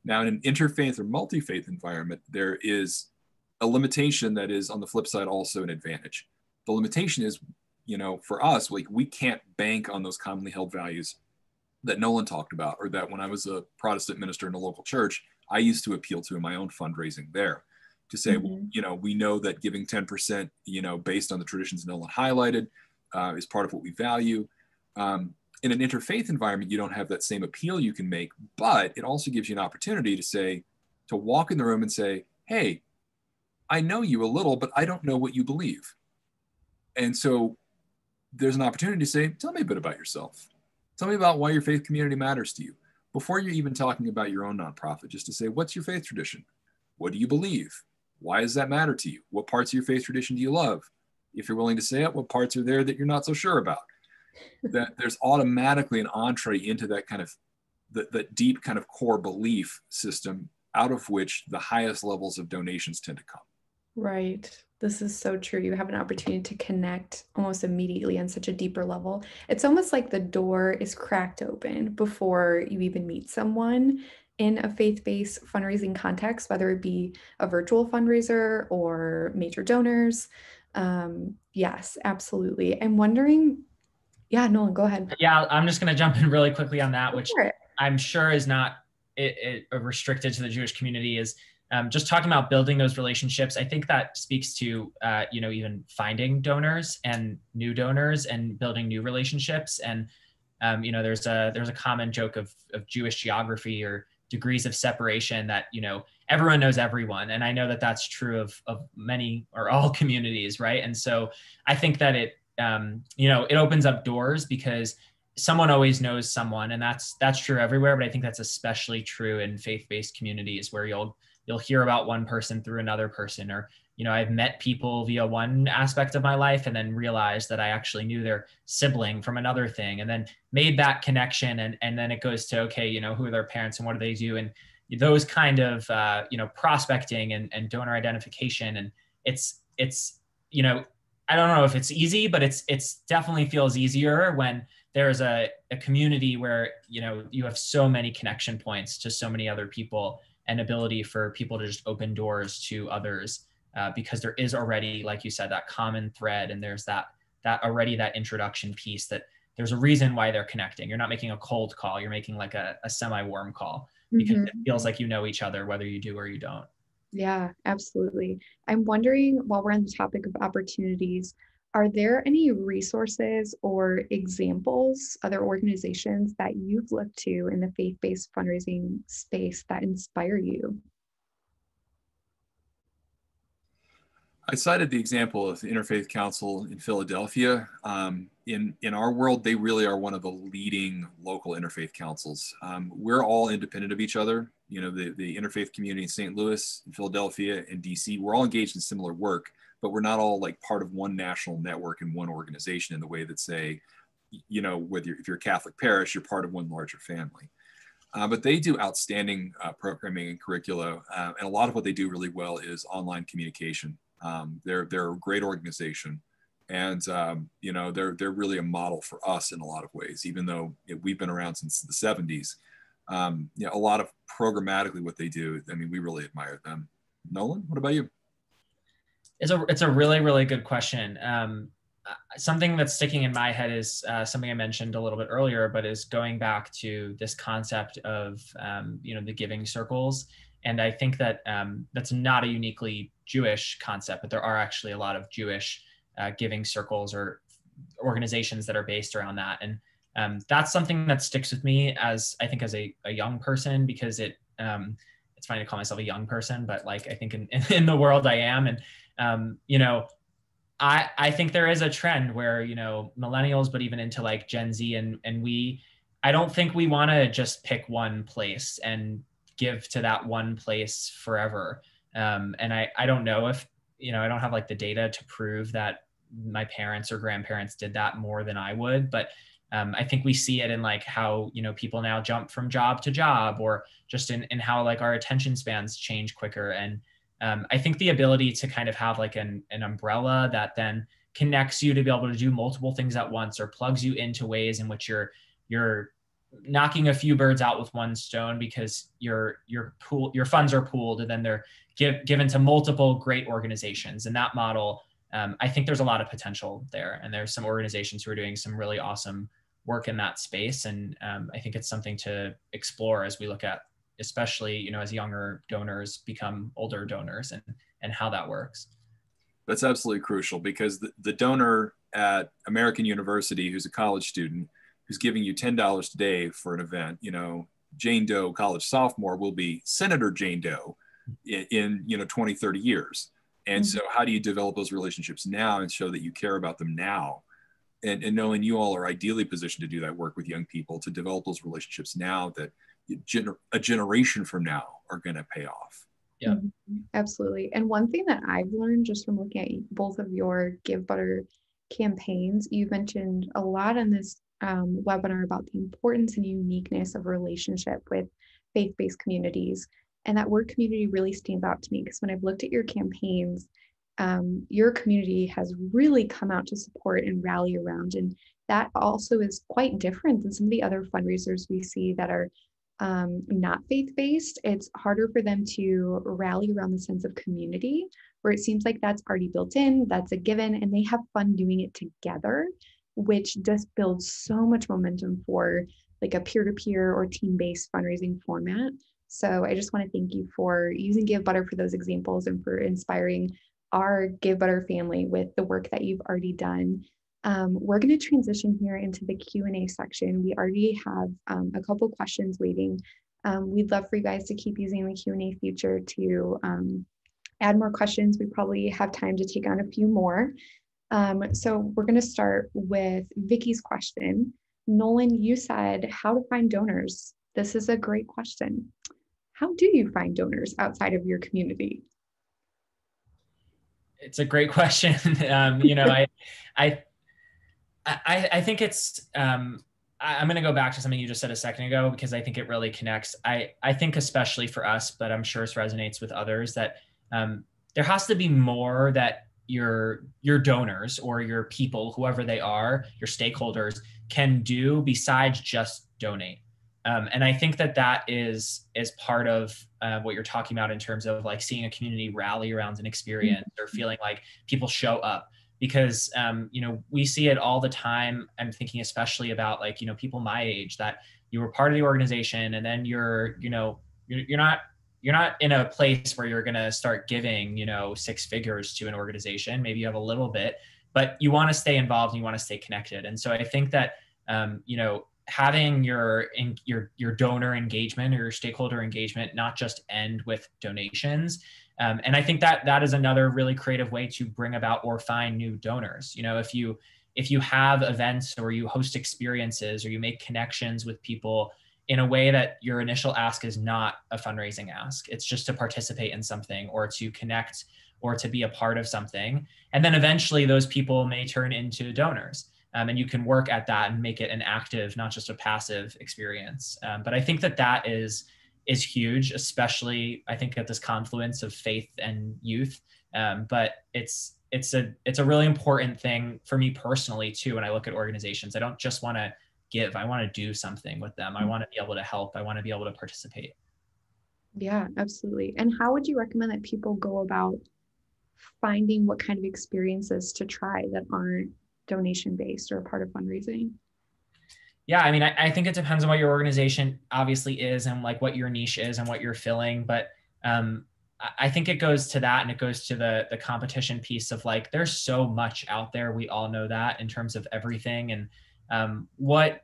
Now, in an interfaith or multi-faith environment, there is a limitation that is, on the flip side, also an advantage. The limitation is, for us, like, we can't bank on those commonly held values that Nolan talked about, or that when I was a Protestant minister in a local church, I used to appeal to in my own fundraising there, to say, we know that giving 10%, based on the traditions Nolan highlighted, is part of what we value. In an interfaith environment, you don't have that same appeal you can make, but it also gives you an opportunity to walk in the room and say, hey, I know you a little, but I don't know what you believe. And so there's an opportunity to say, tell me a bit about yourself. Tell me about why your faith community matters to you. Before you're even talking about your own nonprofit, just to say, what's your faith tradition? What do you believe? Why does that matter to you? What parts of your faith tradition do you love? If you're willing to say it, what parts are there that you're not so sure about? That there's automatically an entree into that kind of, that deep kind of core belief system, out of which the highest levels of donations tend to come. Right. This is so true. You have an opportunity to connect almost immediately on such a deeper level. It's almost like the door is cracked open before you even meet someone in a faith-based fundraising context, whether it be a virtual fundraiser or major donors. Yes, absolutely. I'm wondering, yeah, Nolan, go ahead. Yeah, I'm just going to jump in really quickly on that, which Sure. I'm sure is not restricted to the Jewish community, is just talking about building those relationships. I think that speaks to, even finding donors and new donors and building new relationships. And, there's a common joke of Jewish geography or degrees of separation that, everyone knows everyone. And I know that that's true of many or all communities, right? And so I think that it opens up doors because someone always knows someone, and that's true everywhere. But I think that's especially true in faith-based communities, where you'll hear about one person through another person, or, I've met people via one aspect of my life and then realized that I actually knew their sibling from another thing, and then made that connection. And then it goes to, okay, who are their parents and what do they do? And those kind of, prospecting and donor identification. And it's, I don't know if it's easy, but it's definitely feels easier when there's a community where, you have so many connection points to so many other people, and ability for people to just open doors to others, because there is already, like you said, that common thread. And there's that introduction piece, that there's a reason why they're connecting. You're not making a cold call. You're making like a semi-warm call, because it feels like you know each other, whether you do or you don't. Yeah, absolutely. I'm wondering, while we're on the topic of opportunities, are there any resources or examples, other organizations that you've looked to in the faith-based fundraising space that inspire you? I cited the example of the Interfaith Council in Philadelphia. In our world, they really are one of the leading local interfaith councils. We're all independent of each other. The interfaith community in St. Louis, in Philadelphia, and DC, we're all engaged in similar work, but we're not all like part of one national network and one organization in the way that, say, if you're a Catholic parish, you're part of one larger family. But they do outstanding programming and curricula, and a lot of what they do really well is online communication. They're a great organization, and they're really a model for us in a lot of ways, even though we've been around since the 70s. A lot of programmatically what they do, I mean, we really admire them. Nolan, what about you? It's a really, really good question. Something that's sticking in my head is something I mentioned a little bit earlier, but is going back to this concept of the giving circles. And I think that that's not a uniquely Jewish concept, but there are actually a lot of Jewish giving circles or organizations that are based around that. And that's something that sticks with me as I think as a young person, because it's funny to call myself a young person, but like I think in the world I am. And I think there is a trend where, millennials, but even into like Gen Z and I don't think we want to just pick one place and give to that one place forever. And I don't know if, I don't have like the data to prove that my parents or grandparents did that more than I would, but I think we see it in like how, people now jump from job to job, or just in how like our attention spans change quicker. And I think the ability to kind of have like an umbrella that then connects you to be able to do multiple things at once, or plugs you into ways in which you're knocking a few birds out with one stone, because your funds are pooled and then they're given to multiple great organizations. And that model, I think there's a lot of potential there. And there's some organizations who are doing some really awesome work in that space. And I think it's something to explore as we look at, especially, as younger donors become older donors, and how that works. That's absolutely crucial, because the donor at American University who's a college student who's giving you $10 today for an event, Jane Doe college sophomore will be Senator Jane Doe in 20, 30 years. And so how do you develop those relationships now and show that you care about them now? And knowing you all are ideally positioned to do that work with young people, to develop those relationships now that a generation from now are going to pay off. Yeah, absolutely. And one thing that I've learned just from looking at both of your Givebutter campaigns, you mentioned a lot in this webinar about the importance and uniqueness of relationship with faith-based communities. And that word community really stands out to me, because when I've looked at your campaigns, your community has really come out to support and rally around. And that also is quite different than some of the other fundraisers we see that are not faith-based. It's harder for them to rally around the sense of community, where it seems like that's already built in, that's a given, and they have fun doing it together, which just builds so much momentum for like a peer-to-peer or team-based fundraising format. So I just want to thank you for using Givebutter for those examples and for inspiring our Givebutter family with the work that you've already done. We're going to transition here into the Q&A section. We already have a couple questions waiting. We'd love for you guys to keep using the Q&A feature to add more questions. We probably have time to take on a few more. So we're going to start with Vicky's question. Nolan, you said how to find donors. This is a great question. How do you find donors outside of your community? It's a great question. I think it's, I'm going to go back to something you just said a second ago, because I think it really connects. I think especially for us, but I'm sure it resonates with others, that there has to be more that your donors or your people, whoever they are, your stakeholders, can do besides just donate. And I think that is part of what you're talking about in terms of like seeing a community rally around an experience, or feeling like people show up. Because, we see it all the time. I'm thinking especially about like, people my age, that you were part of the organization, and then you're not in a place where you're going to start giving, 6 figures to an organization. Maybe you have a little bit, but you want to stay involved and you want to stay connected. And so I think that, having your donor engagement or your stakeholder engagement not just end with donations. And I think that is another really creative way to bring about or find new donors. If you have events, or you host experiences, or you make connections with people in a way that your initial ask is not a fundraising ask, it's just to participate in something, or to connect, or to be a part of something. And then eventually those people may turn into donors. And you can work at that and make it an active, not just a passive experience. But I think that is huge, especially I think at this confluence of faith and youth. But it's a really important thing for me personally too. When I look at organizations, I don't just want to give, I want to do something with them. I want to be able to help. I want to be able to participate. Yeah, absolutely. And how would you recommend that people go about finding what kind of experiences to try that aren't donation-based or a part of fundraising? Yeah, I mean, I think it depends on what your organization obviously is, and like what your niche is and what you're filling. But I think it goes to that, and it goes to the competition piece of like, there's so much out there. We all know that, in terms of everything. And what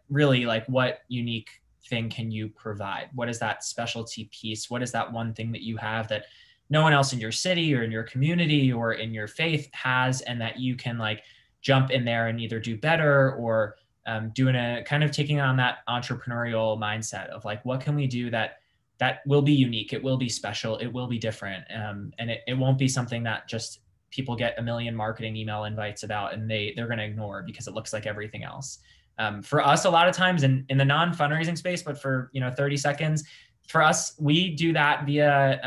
unique thing can you provide? What is that specialty piece? What is that one thing that you have that no one else in your city or in your community or in your faith has, and that you can like jump in there and either do better or doing a kind of taking on that entrepreneurial mindset of like, what can we do that will be unique, it will be special, it will be different, and it won't be something that just people get a million marketing email invites about and they're going to ignore because it looks like everything else. For us, a lot of times in the non-fundraising space, but for 30 seconds, for us, we do that via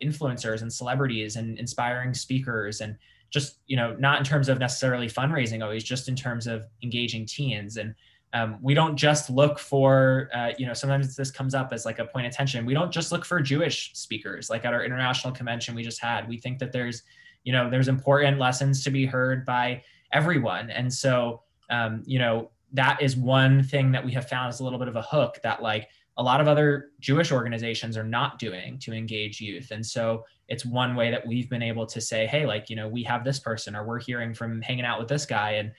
influencers and celebrities and inspiring speakers, and just not in terms of necessarily fundraising always, just in terms of engaging teens. And we don't just look for sometimes this comes up as like a point of tension. We don't just look for Jewish speakers. Like at our international convention we just had, we think that there's important lessons to be heard by everyone. And so that is one thing that we have found is a little bit of a hook that like a lot of other Jewish organizations are not doing to engage youth. And so it's one way that we've been able to say, hey, like, we have this person, or we're hearing from hanging out with this guy. And,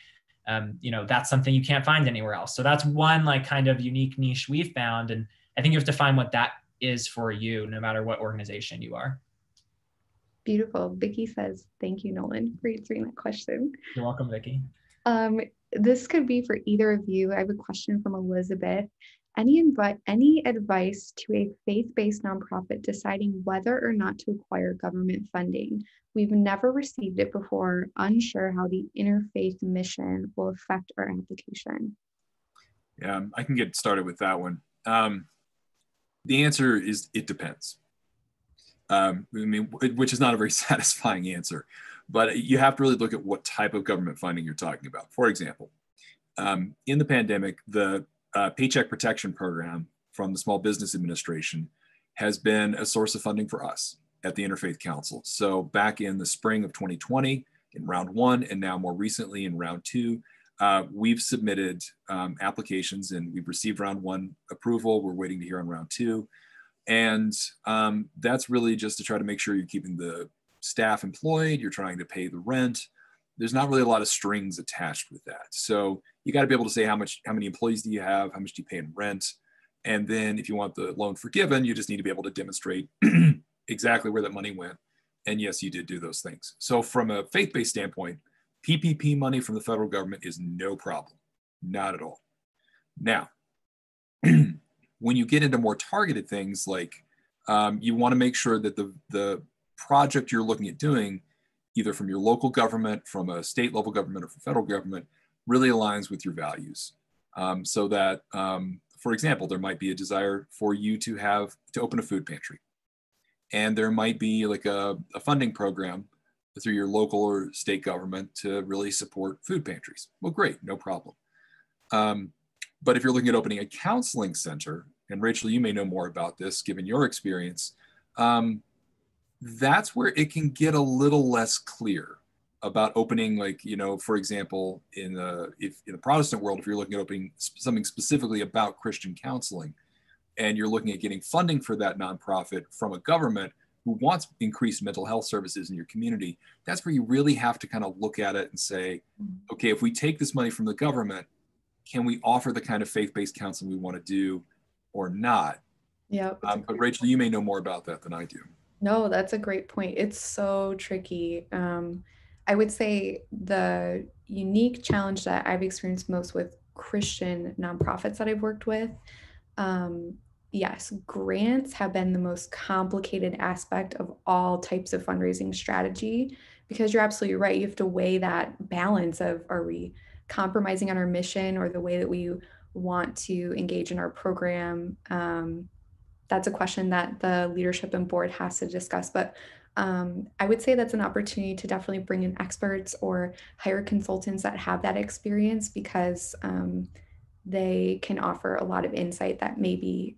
that's something you can't find anywhere else. So that's one like kind of unique niche we've found. And I think you have to find what that is for you, no matter what organization you are. Beautiful. Vicky says, thank you, Nolan, for answering that question. You're welcome, Vicky. This could be for either of you. I have a question from Elizabeth. Any advice to a faith-based nonprofit deciding whether or not to acquire government funding? We've never received it before, unsure how the interfaith mission will affect our application. Yeah, I can get started with that one. The answer is it depends. Which is not a very satisfying answer, but you have to really look at what type of government funding you're talking about. For example, in the pandemic, the Paycheck Protection Program from the Small Business Administration has been a source of funding for us at the Interfaith Council. So back in the spring of 2020, in round one, and now more recently in round two, we've submitted applications and we've received round one approval. We're waiting to hear on round two. And that's really just to try to make sure you're keeping the staff employed, you're trying to pay the rent. There's not really a lot of strings attached with that. So you got to be able to say how many employees do you have, how much do you pay in rent? And then if you want the loan forgiven, you just need to be able to demonstrate exactly where that money went. And yes, you did do those things. So from a faith-based standpoint, PPP money from the federal government is no problem, not at all. Now, when you get into more targeted things, like you want to make sure that the project you're looking at doing, either from your local government, from a state level government, or from federal government, really aligns with your values. So that, for example, there might be a desire for you to open a food pantry. And there might be like a funding program through your local or state government to really support food pantries. Well, great, no problem. But if you're looking at opening a counseling center, and Rachel, you may know more about this given your experience, that's where it can get a little less clear about opening, like, for example, in the Protestant world, if you're looking at opening something specifically about Christian counseling, and you're looking at getting funding for that nonprofit from a government who wants increased mental health services in your community, that's where you really have to kind of look at it and say, okay, if we take this money from the government, can we offer the kind of faith-based counseling we want to do or not? Yeah. But Rachel, you may know more about that than I do. No, that's a great point. It's so tricky. I would say the unique challenge that I've experienced most with Christian nonprofits that I've worked with, yes, grants have been the most complicated aspect of all types of fundraising strategy, because you're absolutely right. You have to weigh that balance of, are we compromising on our mission or the way that we want to engage in our program? That's a question that the leadership and board has to discuss. But I would say that's an opportunity to definitely bring in experts or hire consultants that have that experience, because they can offer a lot of insight that maybe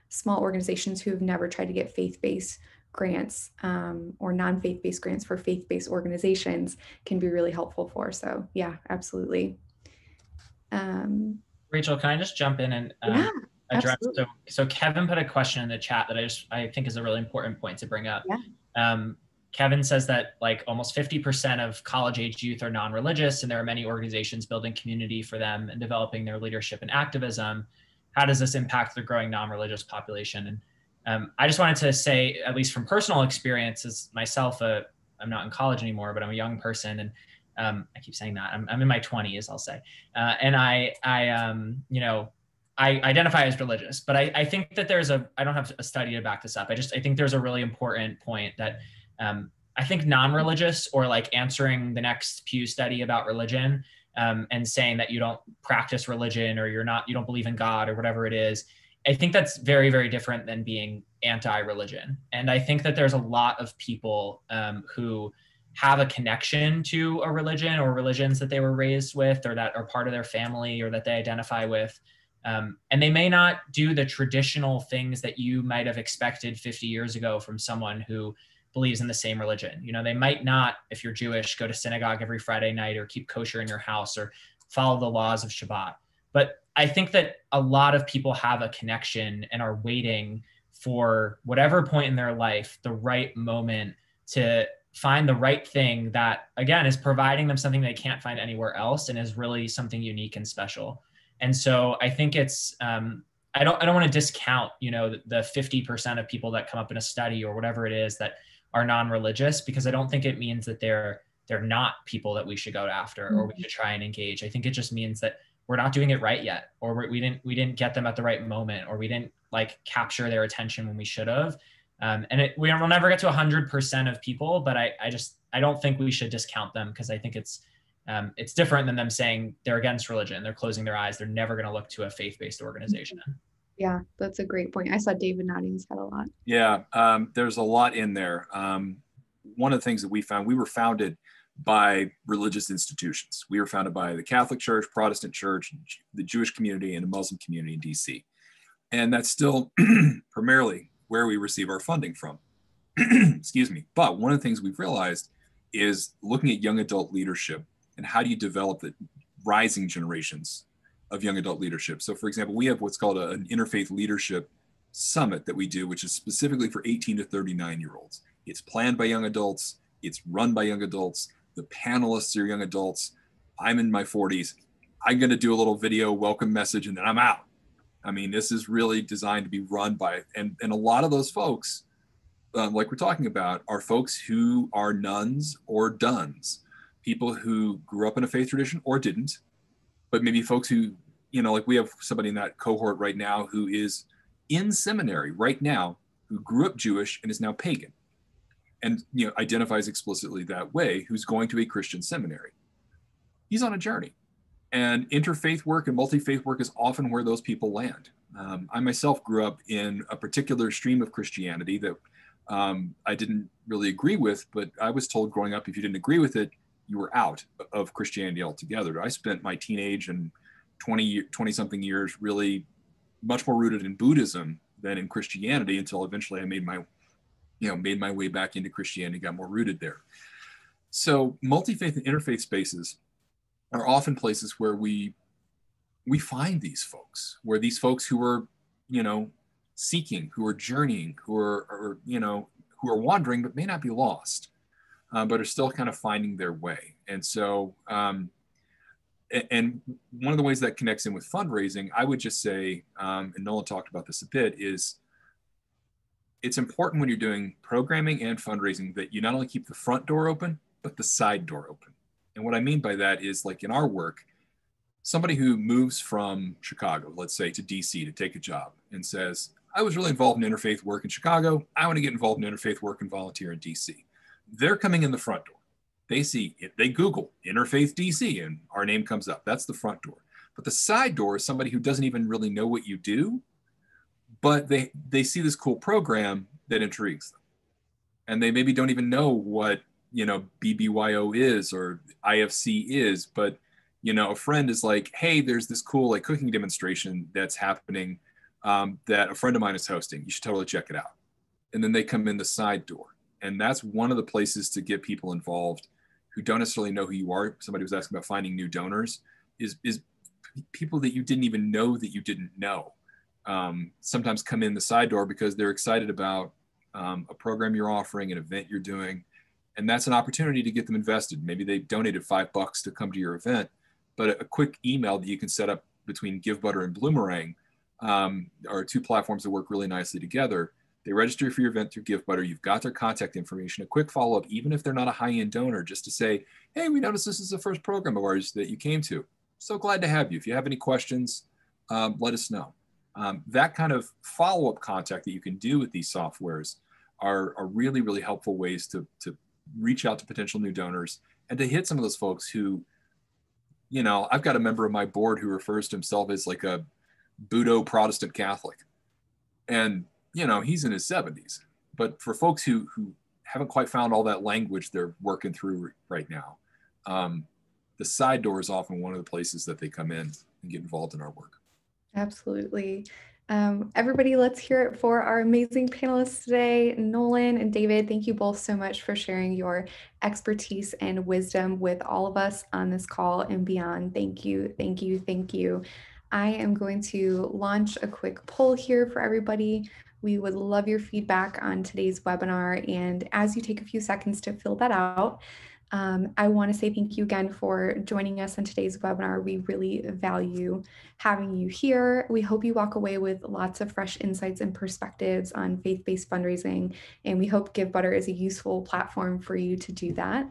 small organizations who have never tried to get faith-based grants or non-faith-based grants for faith-based organizations can be really helpful for. So yeah, absolutely. Rachel, can I just jump in and address? So Kevin put a question in the chat that I think is a really important point to bring up. Yeah. Kevin says that like almost 50% of college-age youth are non-religious, and there are many organizations building community for them and developing their leadership and activism. How does this impact the growing non-religious population? And I just wanted to say, at least from personal experiences, myself, I'm not in college anymore, but I'm a young person, and I keep saying that I'm in my 20s, I'll say, and I identify as religious, but I think that I don't have a study to back this up. I think there's a really important point that I think non-religious, or like answering the next Pew study about religion and saying that you don't practice religion, or you don't believe in God, or whatever it is, I think that's very, very different than being anti-religion. And I think that there's a lot of people who have a connection to a religion or religions that they were raised with, or that are part of their family, or that they identify with. And they may not do the traditional things that you might have expected 50 years ago from someone who believes in the same religion. You know, they might not, if you're Jewish, go to synagogue every Friday night, or keep kosher in your house, or follow the laws of Shabbat. But I think that a lot of people have a connection and are waiting for whatever point in their life, the right moment to find the right thing that, again, is providing them something they can't find anywhere else, and is really something unique and special. And so I think it's, I don't want to discount, the 50% of people that come up in a study or whatever it is that are non-religious, because I don't think it means that they're not people that we should go after or we should try and engage. I think it just means that we're not doing it right yet, or we didn't get them at the right moment, or we didn't like capture their attention when we should have. And we'll never get to 100% of people, but I don't think we should discount them, because I think it's different than them saying they're against religion, they're closing their eyes, they're never going to look to a faith-based organization. Yeah, that's a great point. I saw David nodding his head a lot. Yeah, there's a lot in there. One of the things that we found, we were founded by religious institutions. We were founded by the Catholic Church, Protestant Church, the Jewish community, and the Muslim community in DC. And that's still primarily where we receive our funding from. Excuse me. But one of the things we've realized is looking at young adult leadership and how do you develop the rising generations of young adult leadership. So for example, we have what's called an Interfaith Leadership Summit that we do, which is specifically for 18 to 39-year-olds. It's planned by young adults. It's run by young adults. The panelists are young adults. I'm in my 40s. I'm going to do a little video welcome message and then I'm out. I mean, this is really designed to be run by, and a lot of those folks, like we're talking about, are folks who are nuns or duns, people who grew up in a faith tradition or didn't, but maybe folks who, like we have somebody in that cohort right now who is in seminary right now, who grew up Jewish and is now pagan, and identifies explicitly that way, who's going to a Christian seminary. He's on a journey. And interfaith work and multi-faith work is often where those people land. I myself grew up in a particular stream of Christianity that I didn't really agree with, but I was told growing up, if you didn't agree with it, you were out of Christianity altogether. I spent my teenage and 20-something years really much more rooted in Buddhism than in Christianity, until eventually I made my way back into Christianity, got more rooted there. So multi-faith and interfaith spaces are often places where we find these folks, who are, seeking, who are journeying, who are wandering, but may not be lost, but are still kind of finding their way. And so, and one of the ways that connects in with fundraising, I would just say, and Nolan talked about this a bit, is it's important when you're doing programming and fundraising that you not only keep the front door open, but the side door open. And what I mean by that is, like in our work, somebody who moves from Chicago, let's say, to DC to take a job and says, I was really involved in interfaith work in Chicago. I want to get involved in interfaith work and volunteer in DC. They're coming in the front door. They see it, they Google Interfaith DC and our name comes up. That's the front door. But the side door is somebody who doesn't even really know what you do, but they see this cool program that intrigues them. And they maybe don't even know what BBYO is or IFC is, but a friend is like, hey, there's this cool like cooking demonstration that's happening that a friend of mine is hosting. You should totally check it out. And then they come in the side door. And that's one of the places to get people involved who don't necessarily know who you are. Somebody was asking about finding new donors, is people that you didn't even know that you didn't know. Sometimes come in the side door because they're excited about a program you're offering, an event you're doing. And that's an opportunity to get them invested. Maybe they donated $5 to come to your event, but a quick email that you can set up between Givebutter and Bloomerang are two platforms that work really nicely together. They register for your event through Givebutter. You've got their contact information, a quick follow-up, even if they're not a high-end donor, just to say, hey, we noticed this is the first program of ours that you came to. So glad to have you. If you have any questions, let us know. That kind of follow-up contact that you can do with these softwares are really, really helpful ways to reach out to potential new donors and to hit some of those folks who, you know, I've got a member of my board who refers to himself as like a Budo Protestant Catholic. And, you know, he's in his 70s. But for folks who haven't quite found all that language they're working through right now, the side door is often one of the places that they come in and get involved in our work. Absolutely. Everybody, let's hear it for our amazing panelists today. Nolan and David, thank you both so much for sharing your expertise and wisdom with all of us on this call and beyond. Thank you, thank you, thank you. I am going to launch a quick poll here for everybody. We would love your feedback on today's webinar. And as you take a few seconds to fill that out, I want to say thank you again for joining us on today's webinar. We really value having you here. We hope you walk away with lots of fresh insights and perspectives on faith-based fundraising, and we hope Givebutter is a useful platform for you to do that.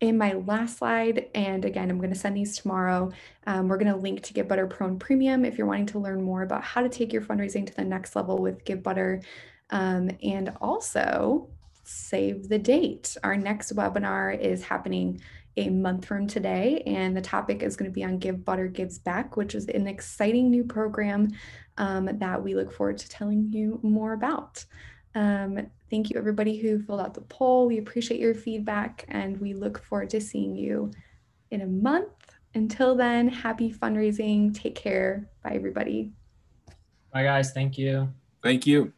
In my last slide, and again, I'm going to send these tomorrow, we're going to link to Givebutter Pro and Premium if you're wanting to learn more about how to take your fundraising to the next level with Givebutter. And also, save the date. Our next webinar is happening a month from today, and the topic is going to be on Givebutter Gives Back, which is an exciting new program that we look forward to telling you more about. Thank you, everybody who filled out the poll. We appreciate your feedback, and we look forward to seeing you in a month. Until then, happy fundraising. Take care. Bye, everybody. Bye, guys. Thank you. Thank you.